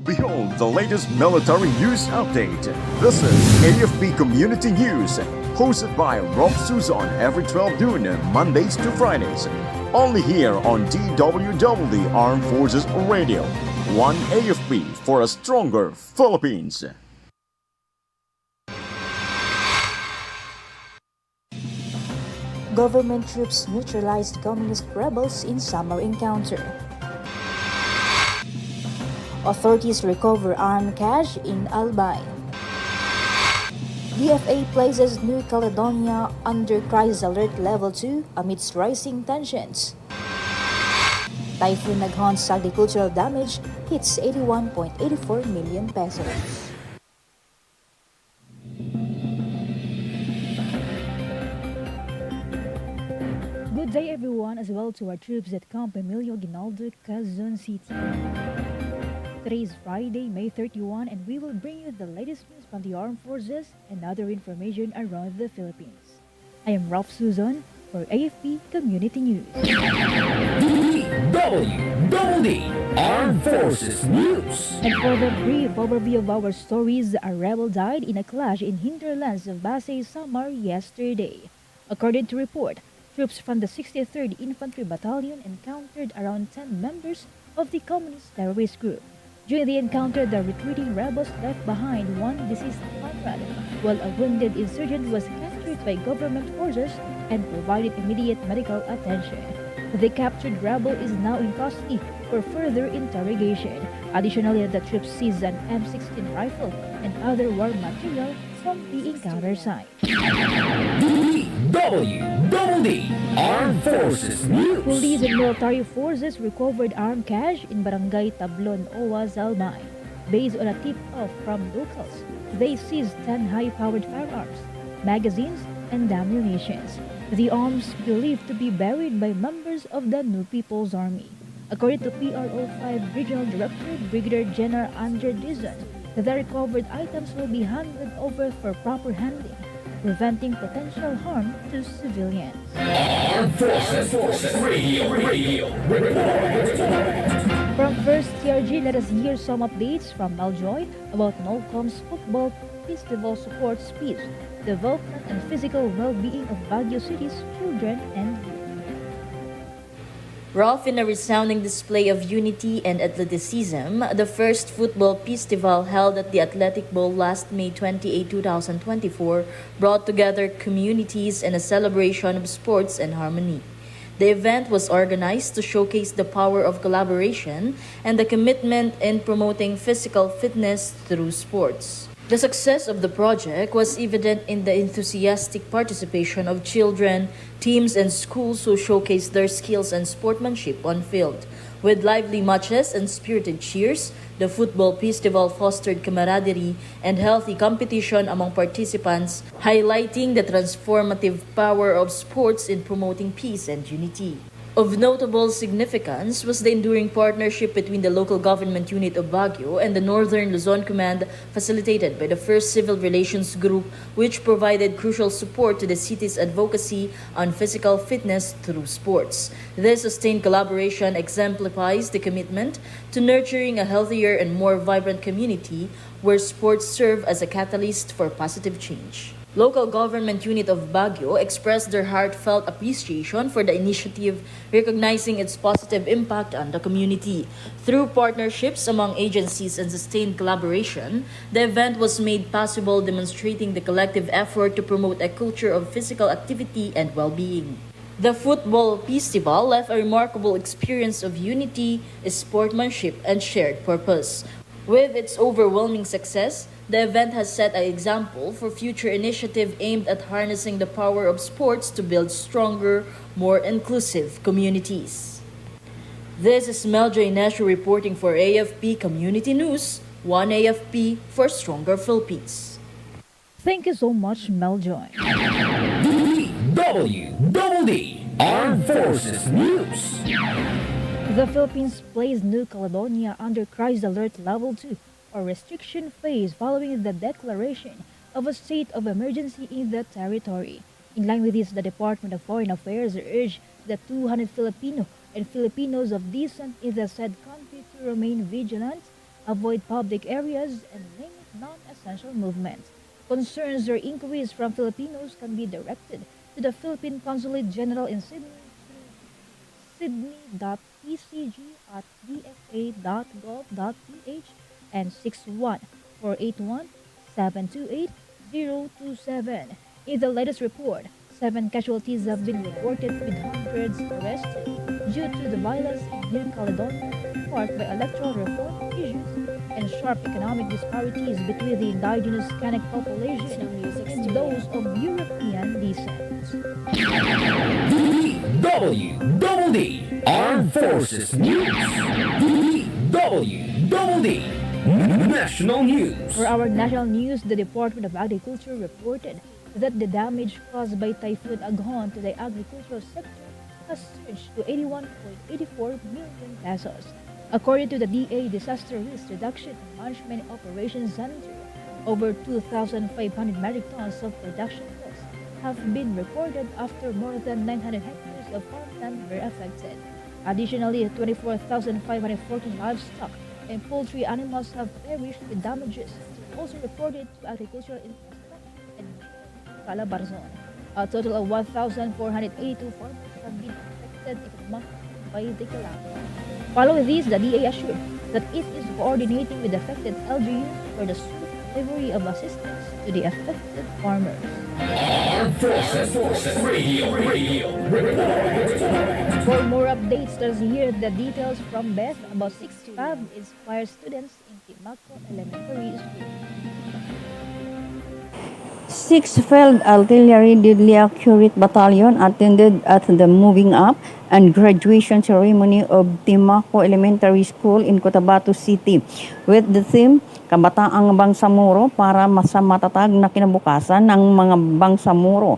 Behold the latest military news update. This is AFP Community News, hosted by Rofh Suzon every 12 noon, Mondays to Fridays. Only here on DWDD Armed Forces Radio. One AFP for a stronger Philippines. Government troops neutralized communist rebels in summer encounter. Authorities recover armed cache in Albay. DFA places New Caledonia under crisis alert level 2 amidst rising tensions. Typhoon Naghon's agricultural damage hits 81.84 million pesos. Good day everyone, as well to our troops at Camp Emilio Ginaldo, Quezon City. Today is Friday, May 31, and we will bring you the latest news from the armed forces and other information around the Philippines. I am Rofh Suzon for AFP Community News. DWDD Armed Forces News. And for the brief overview of our stories, a rebel died in a clash in hinterlands of Basay, Samar yesterday. According to report, troops from the 63rd Infantry Battalion encountered around 10 members of the communist terrorist group. During the encounter, the retreating rebels left behind one deceased comrade, while a wounded insurgent was captured by government forces and provided immediate medical attention. The captured rebel is now in custody for further interrogation. Additionally, the troops seized an M16 rifle and other war material from the encounter site. DWDD Armed Forces News. Police and military forces recovered armed cache in Barangay Tablon, Owa, Zalmay. Based on a tip-off from locals, they seized 10 high-powered firearms, magazines, and ammunitions. The arms believed to be buried by members of the New People's Army. According to PRO5 Regional Director Brigadier General Andre Dizon, the recovered items will be handed over for proper handling, preventing potential harm to civilians. Armed Forces Radio. Report. From First TRG, let us hear some updates from Maljoy about NOLCOM's Football Festival support speech, development and physical well-being of Baguio City's children and youth. Rofh, in a resounding display of unity and athleticism, the first football festival held at the Athletic Bowl last May 28, 2024 brought together communities in a celebration of sports and harmony. The event was organized to showcase the power of collaboration and the commitment in promoting physical fitness through sports. The success of the project was evident in the enthusiastic participation of children, teams, and schools who showcased their skills and sportsmanship on field. With lively matches and spirited cheers, the football festival fostered camaraderie and healthy competition among participants, highlighting the transformative power of sports in promoting peace and unity. Of notable significance was the enduring partnership between the local government unit of Baguio and the Northern Luzon Command, facilitated by the 1st Civil Relations Group, which provided crucial support to the city's advocacy on physical fitness through sports. This sustained collaboration exemplifies the commitment to nurturing a healthier and more vibrant community where sports serve as a catalyst for positive change. Local government unit of Baguio expressed their heartfelt appreciation for the initiative, recognizing its positive impact on the community. Through partnerships among agencies and sustained collaboration, the event was made possible, demonstrating the collective effort to promote a culture of physical activity and well-being. The football festival left a remarkable experience of unity, sportsmanship, and shared purpose. With its overwhelming success, the event has set an example for future initiatives aimed at harnessing the power of sports to build stronger, more inclusive communities. This is Meljoy Nashu reporting for AFP Community News, one AFP for stronger Philippines. Thank you so much, Meljoy. DWDD Armed Forces News. The Philippines placed New Caledonia under crisis alert level 2 or restriction phase following the declaration of a state of emergency in the territory. In line with this, the Department of Foreign Affairs urged the 200 Filipino and Filipinos of descent in the said country to remain vigilant avoid public areas, and limit non-essential movements. Concerns or inquiries from Filipinos can be directed to the Philippine Consulate General in sydney.pcg@dfa.gov.ph and 61-481-728-027. In the latest report, 7 casualties have been reported with hundreds arrested due to the violence in New Caledonia, sparked by electoral reform issues and sharp economic disparities between the indigenous Kanak population and those of European descent. DWDD Armed Forces News. DWDD National News. For our national news, the Department of Agriculture reported that the damage caused by Typhoon Aghon to the agricultural sector has surged to 81.84 million pesos. According to the DA Disaster Risk Reduction and Management Operations Center, over 2,500 metric tons of production loss have been recorded after more than 900 hectares of farmland were affected. Additionally, 24,514 livestock and poultry animals have perished with damages also reported to agricultural infrastructure and Calabarzon. A total of 1,482 farmers have been affected economically by the calamity. Following this, the DA assured that it is coordinating with affected LGUs for the swift delivery of assistance to the affected farmers. Armed Forces Radio Report. For more updates, let's hear the details from Beth about 6 inspired students in Timaco Elementary School. 6th Field Artillery Deadly Accurate Battalion attended at the moving up and graduation ceremony of Timaco Elementary School in Cotabato City with the theme Kabataang Bangsamoro para sa matatag na kinabukasan ng mga Bangsamoro.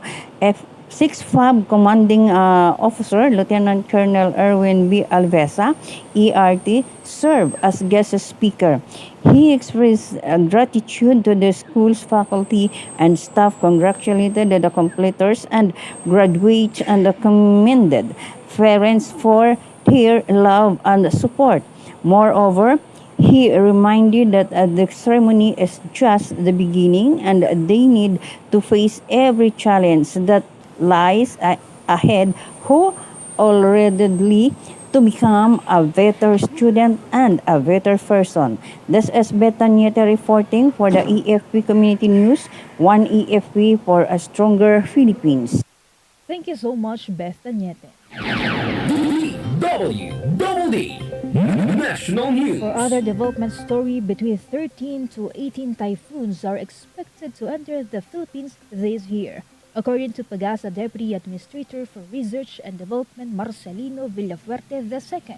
6th FAB Commanding Officer Lieutenant Colonel Erwin B. Alvesa, ERT, served as guest speaker. He expressed gratitude to the school's faculty and staff, congratulated the completers and graduates, and commended parents for their love and support. Moreover, he reminded that the ceremony is just the beginning and they need to face every challenge that lies ahead wholeheartedly to become a better student and a better person. This is Betanieta reporting for the AFP Community News, one AFP for a stronger Philippines. Thank you so much, Beth Tanyete. DWDD National News. For other development story, between 13 to 18 typhoons are expected to enter the Philippines this year. According to Pagasa Deputy Administrator for Research and Development Marcelino Villafuerte II,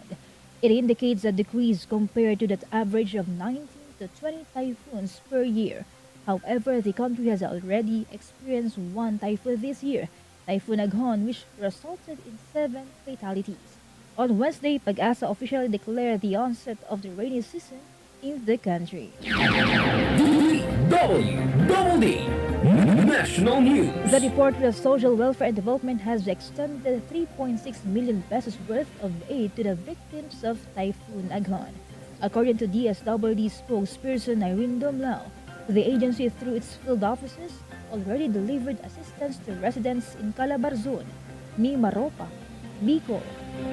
it indicates a decrease compared to that average of 19 to 20 typhoons per year. However, the country has already experienced one typhoon this year, Typhoon Aghon, which resulted in 7 fatalities. On Wednesday, Pag-asa officially declared the onset of the rainy season in the country. DWDD National News. The Department of Social Welfare and Development has extended 3.6 million pesos worth of aid to the victims of Typhoon Aghon. According to DSWD spokesperson Irene Domlao, the agency through its field offices already delivered assistance to residents in Calabarzon, Mimaropa, Bicol,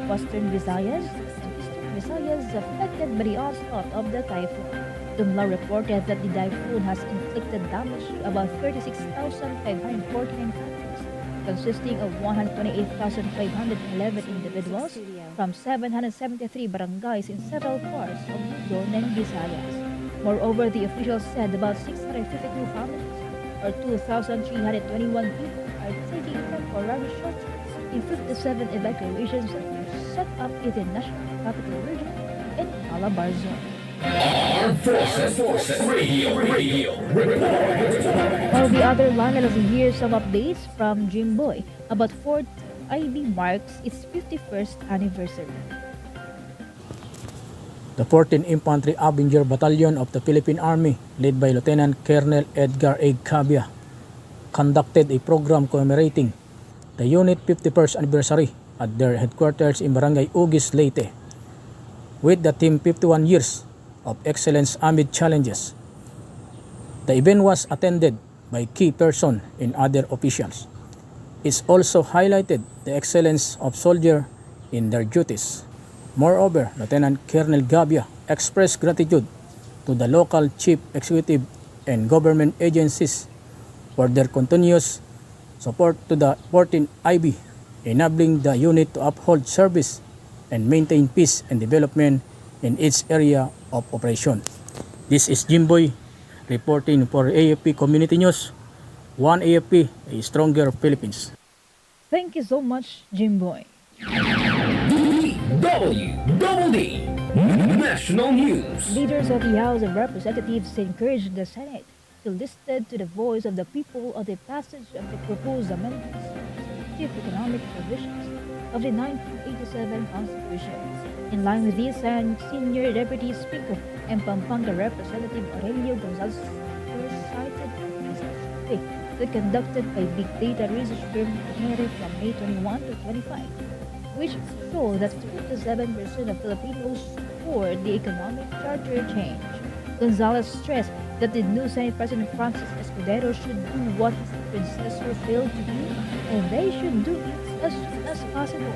Western Visayas, and Eastern Visayas affected by the onslaught of the typhoon. Dumla reported that the typhoon has inflicted damage to about 36,549 families, consisting of 128,511 individuals from 773 barangays in several parts of Luzon and Visayas. Moreover, the officials said about 652 families, or 2,321 people, are taking temporary shelter in 57 evacuation centers set up in the National Capital Region in Calabarzon. Armed Forces Radio Report. While the other line of the year, some updates from Jimboy about 4th IB marks its 51st anniversary. The 14th Infantry Avenger Battalion of the Philippine Army, led by Lieutenant Colonel Edgar A. Cabia, conducted a program commemorating the unit 51st anniversary at their headquarters in Barangay Ugis, Leyte. With the theme 51 years of excellence amid challenges. The event was attended by key persons and other officials. It also highlighted the excellence of soldiers in their duties. Moreover, Lieutenant Colonel Gabia expressed gratitude to the local chief executive and government agencies for their continuous support to the 14th IB, enabling the unit to uphold service and maintain peace and development in its area of operation. This is Jimboy reporting for AFP Community News. One AFP, a stronger Philippines. Thank you so much, Jimboy. DWDD National News. Leaders of the House of Representatives encouraged the Senate to listen to the voice of the people on the passage of the proposed amendments to the economic provisions of the 1987 Constitution. In line with this, Senior Deputy Speaker and Pampanga Representative Aurelio Gonzalez cited that conducted by Big Data Research firm from May 21 to 25, which show that 57% of Filipinos support the economic charter change. Gonzalez stressed that the new Senate President Francis Escudero should do what his predecessor failed to do, and they should do it as soon as possible.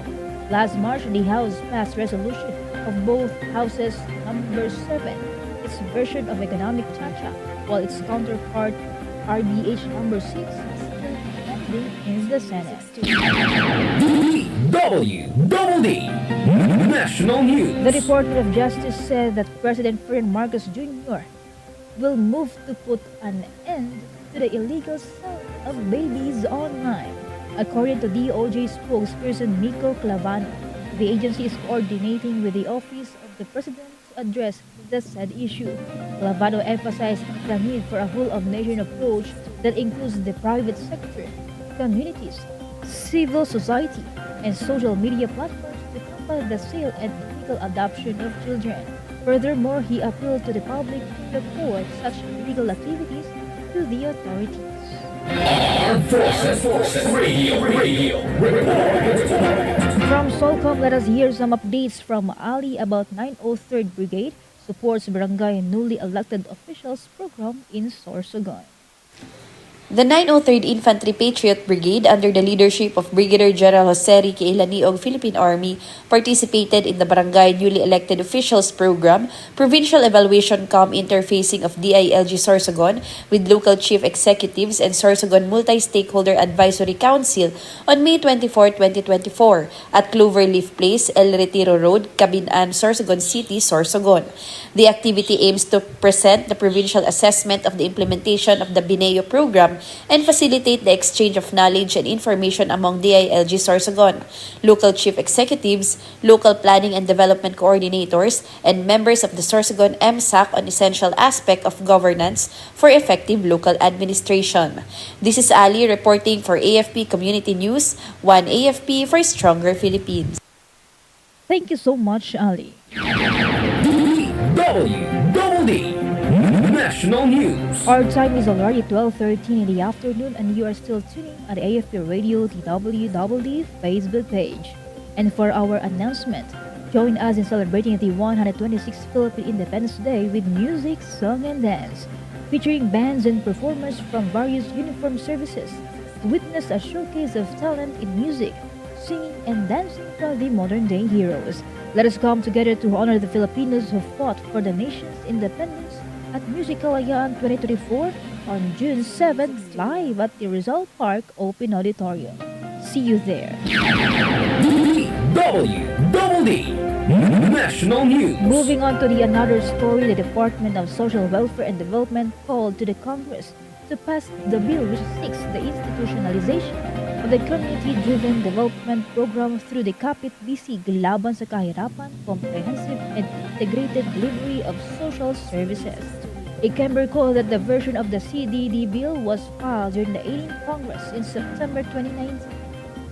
Last March, the House passed resolution of both houses number 7, its version of economic chacha, while its counterpart RBH number 6 is still pending in the Senate. DWDD National News. The Department of Justice said that President Ferdinand Marcos Jr. will move to put an end to the illegal selling of babies online. According to DOJ spokesperson Nico Clavano, the agency is coordinating with the Office of the President to address the said issue. Clavano emphasized the need for a whole-of-nation approach that includes the private sector, communities, civil society, and social media platforms to combat the sale and illegal adoption of children. Furthermore, he appealed to the public to report such illegal activities to the authorities. Armed Forces Radio Report. From Solcom, let us hear some updates from Ali about 903rd Brigade supports barangay newly elected officials program in Sorsogon. The 903rd Infantry Patriot Brigade, under the leadership of Brigadier General Jose Ricky Ilaniog, Philippine Army, participated in the Barangay Newly Elected Officials Program, Provincial Evaluation Cum Interfacing of DILG Sorsogon with local chief executives and Sorsogon Multi-Stakeholder Advisory Council on May 24, 2024 at Cloverleaf Place, El Retiro Road, Cabinan, Sorsogon City, Sorsogon. The activity aims to present the provincial assessment of the implementation of the BINEO program and facilitate the exchange of knowledge and information among DILG Sorsogon, local chief executives, local planning and development coordinators, and members of the Sorsogon MSAC on essential aspect of governance for effective local administration. This is Ali reporting for AFP Community News, one AFP for stronger Philippines. Thank you so much, Ali. DWDD National News. Our time is already 12:13 in the afternoon and you are still tuning at AFP Radio DWDD Facebook page. And for our announcement, join us in celebrating the 126th Philippine Independence Day with music, song, and dance, featuring bands and performers from various uniformed services. Witness a showcase of talent in music, singing, and dancing from the modern-day heroes. Let us come together to honor the Filipinos who fought for the nation's independence at Musicalayan 2024 on June 7th, live at the Rizal Park Open Auditorium. See you there. DWDD National News. Moving on to the another story, the Department of Social Welfare and Development called to the Congress to pass the bill which seeks the institutionalization of the community-driven development program through the Kapit-BC Laban sa Kahirapan Comprehensive and Integrated Delivery of Social Services. It can be recalled that the version of the CDD bill was filed during the 18th Congress in September 2019,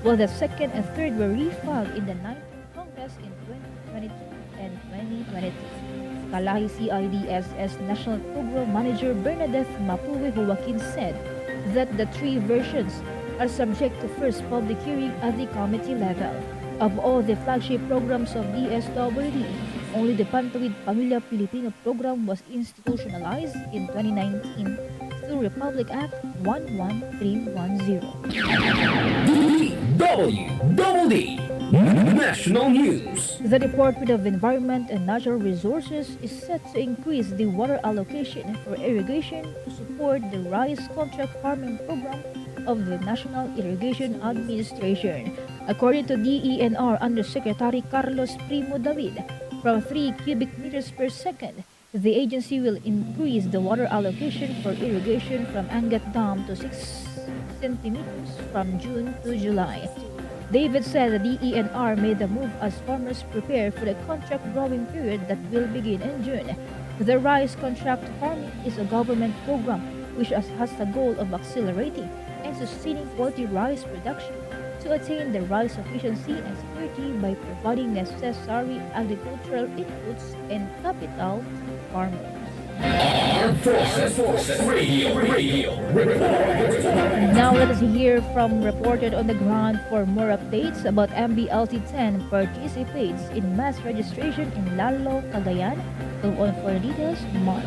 while the second and third were refiled in the 19th Congress in 2022 and 2023. Kalahi CIDSS National Program Manager Bernadette Mapuwe Joaquin said that the three versions are subject to first public hearing at the committee level. Of all the flagship programs of DSWD, only the Pantawid Pamilya Pilipino program was institutionalized in 2019 through Republic Act 11310. DWDD National News. The Department of Environment and Natural Resources is set to increase the water allocation for irrigation to support the rice contract farming program of the National Irrigation Administration. According to DENR Undersecretary Carlos Primo David, from 3 cubic meters per second, the agency will increase the water allocation for irrigation from Angat Dam to 6 centimeters from June to July. David said the DENR made the move as farmers prepare for the contract growing period that will begin in June. The rice contract farming is a government program which has the goal of accelerating and sustaining quality rice production to attain the rice sufficiency and security by providing necessary agricultural inputs and capital to farmers. Armed Forces Radio Report. Now let us hear from reported on the ground for more updates about MBLT-10 participates in mass registration in Lalo, Cagayan. Go on for details, Mark.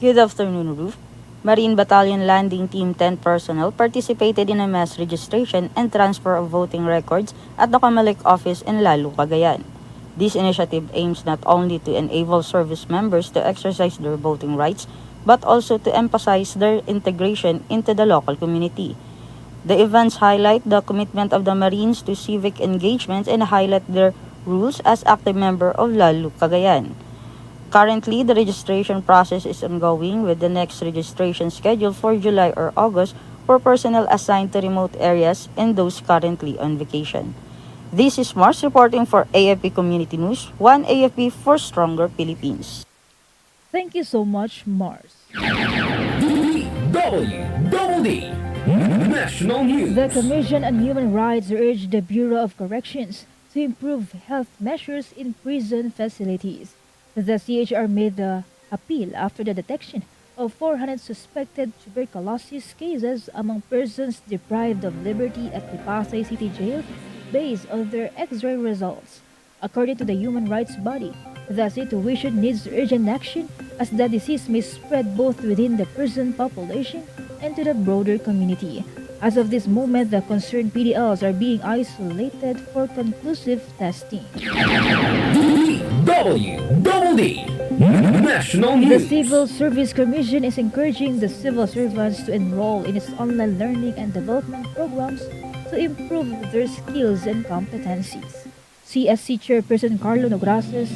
Good afternoon, Rofh. Marine Battalion Landing Team 10 personnel participated in a mass registration and transfer of voting records at the Comelec office in Lalo, Cagayan. This initiative aims not only to enable service members to exercise their voting rights, but also to emphasize their integration into the local community. The events highlight the commitment of the Marines to civic engagement and highlight their roles as active member of Lalo, Cagayan. Currently, the registration process is ongoing with the next registration scheduled for July or August for personnel assigned to remote areas and those currently on vacation. This is Mars reporting for AFP Community News, one AFP for stronger Philippines. Thank you so much, Mars. DWDD National News. The Commission on Human Rights urged the Bureau of Corrections to improve health measures in prison facilities. The CHR made the appeal after the detection of 400 suspected tuberculosis cases among persons deprived of liberty at the Pasay City Jail based on their X-ray results. According to the human rights body, the situation needs urgent action as the disease may spread both within the prison population and to the broader community. As of this moment, the concerned PDLs are being isolated for conclusive testing. DWDD National The News. Civil Service Commission is encouraging the civil servants to enroll in its online learning and development programs to improve their skills and competencies. CSC Chairperson Carlo Nograses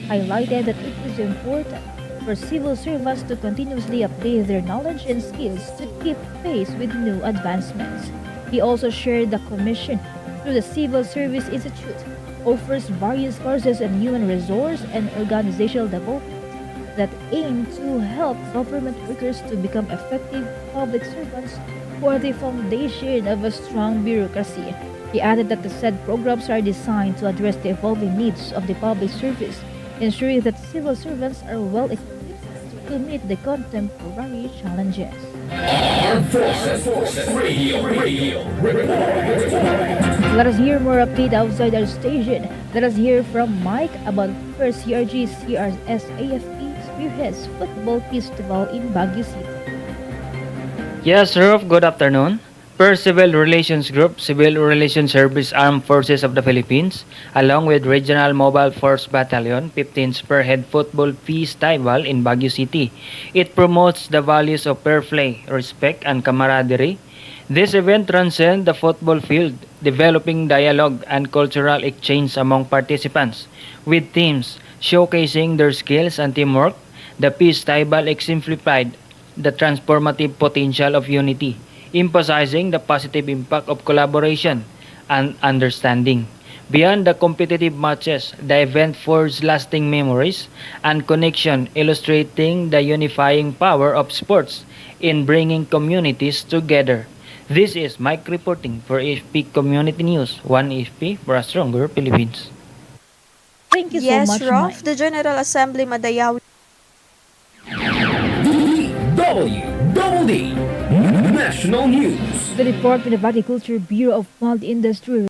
highlighted that it is important for civil servants to continuously update their knowledge and skills to keep pace with new advancements. He also shared the Commission, through the Civil Service Institute, offers various courses in human resource and organizational development that aim to help government workers to become effective public servants who are the foundation of a strong bureaucracy. He added that the said programs are designed to address the evolving needs of the public service, ensuring that civil servants are well equipped to meet the contemporary challenges. Armed Forces Radio Report. Let us hear more update outside our station. Let us hear from Mike about first CRG CRS AFP Spearheads Football Festival in Baguio City. Yes, Rofh, good afternoon. Per Civil Relations Group, Civil Relations Service Armed Forces of the Philippines, along with Regional Mobile Force Battalion, 15th Spearhead Football Festival in Baguio City. It promotes the values of fair play, respect, and camaraderie. This event transcends the football field, developing dialogue and cultural exchange among participants, with teams showcasing their skills and teamwork. The festival exemplified the transformative potential of unity, emphasizing the positive impact of collaboration and understanding. Beyond the competitive matches, the event forged lasting memories and connection, illustrating the unifying power of sports in bringing communities together. This is Mike reporting for AFP Community News, one AFP for a stronger Philippines. Thank you Yes, so much, Rofh, Mike. the General Assembly Madayawi DWDD National News. The Department of Agriculture Bureau of Plant Industry